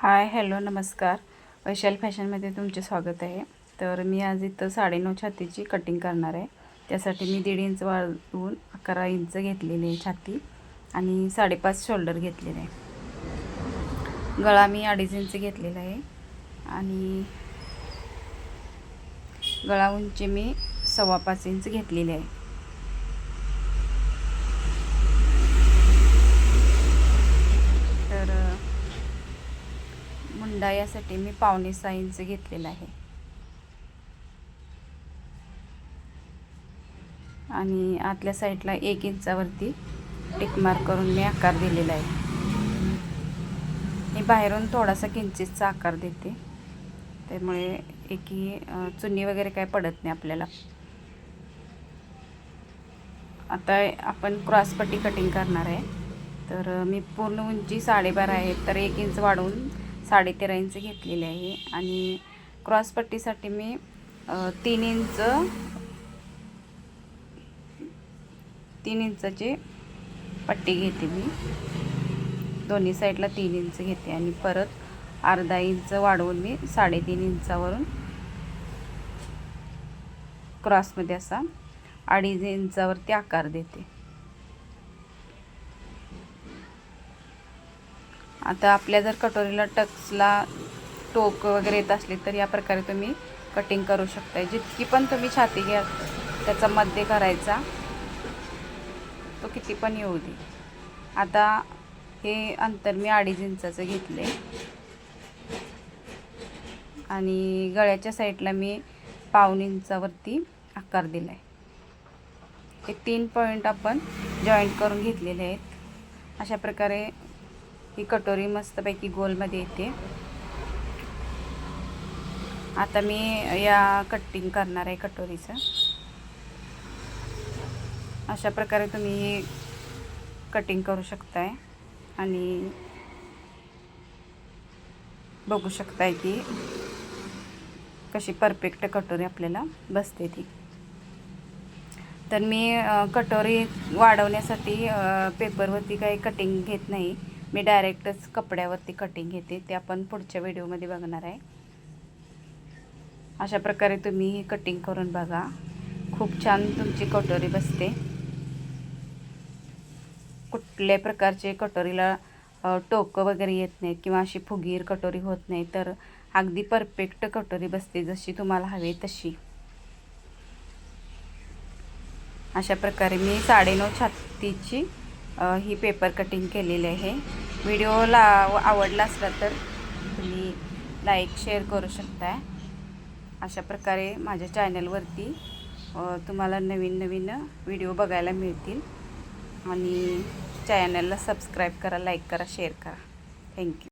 Hi hello नमस्कार. वैशाली फॅशनमध्ये तुमचे स्वागत आहे. तर मी आज इथं 9.5 छातीची कटिंग करणार आहे. त्यासाठी मी 1.5 इंच वाढवून 11 इंच घेतलेली आहे छाती आणि 5.5 शोल्डर घेतलेले आहे. गळा मी 2.5 इंच घेतलेला आहे आणि गळा उंची मी 5.25 इंच घेतलेली आहे. तर मुंडा यासाठी मी 5.25 इंच घेतलेला आहे आणि आतल्या साईडला 1 इंचावरती टिक मार्क करून मी आकार दिलेला आहे. मी बाहेरून थोडासा किंचितचा आकार देते, त्यामुळे एकी चुन्नी वगैरे काय पडत नाही आपल्याला. आता आपण क्रॉसपट्टी कटिंग करणार आहे. तर मी पूर्ण उंची 12.5 आहे, तर 1 इंच वाढवून 13.5 इंच घेतलेले आहे आणि क्रॉसपट्टीसाठी मी 3 इंचाची पट्टी घेते. मी दोन्ही साईडला 3 इंच घेते आणि परत अर्धा इंच वाढवून मी 3.5 इंचावरून क्रॉसमध्ये असा 2.5 इंचावरती आकार देते. आता आपल्या जर कटोरीला टक्सला टोक वगैरे येत असले तर या प्रकारे तुम्ही कटिंग करू शकता. जितकी पण तुम्ही छाती घ्या त्याचा मध्य करायचा, तो किती पण येऊ दे. आता हे अंतर मी 2.5 इंचाचं घेतले आणि गळ्याच्या साईडला मी 1.25 इंचावरती आकार दिला आहे. हे 3 पॉईंट आपण जॉईंट करून घेतलेले आहेत. अशा प्रकारे ही कटोरी मस्तपैकी गोलमध्ये येते. आता मी या कटिंग करणार आहे कटोरीचं. अशा प्रकारे तुम्ही ही कटिंग करू शकताय आणि बघू शकताय की कशी परफेक्ट कटोरी आपल्याला बसते ती. तर मी कटोरी वाढवण्यासाठी पेपरवरती काही कटिंग घेत नाही. मी डायरेक्टच कपड्यावरती कटिंग घेते. ते आपण पुढच्या व्हिडिओमध्ये बघणार आहे. अशा प्रकारे तुम्ही ही कटिंग करून बघा. खूप छान तुमची कटोरी बसते. कुठल्या प्रकारचे कटोरीला टोकं वगैरे येत नाहीत किंवा अशी फुगीर कटोरी होत नाही. तर अगदी परफेक्ट कटोरी बसते, जशी तुम्हाला हवी तशी. अशा प्रकारे मी 9.5 छातीची ही पेपर कटिंग केलेली आहे. व्हिडिओला आवडला असला तर तुम्ही लाईक शेअर करू शकता. अशा प्रकारे माझ्या चॅनलवरती तुम्हाला नवीन नवीन व्हिडिओ बघायला मिळतील आणि चॅनलला सबस्क्राईब करा, लाईक करा, शेअर करा. थँक्यू.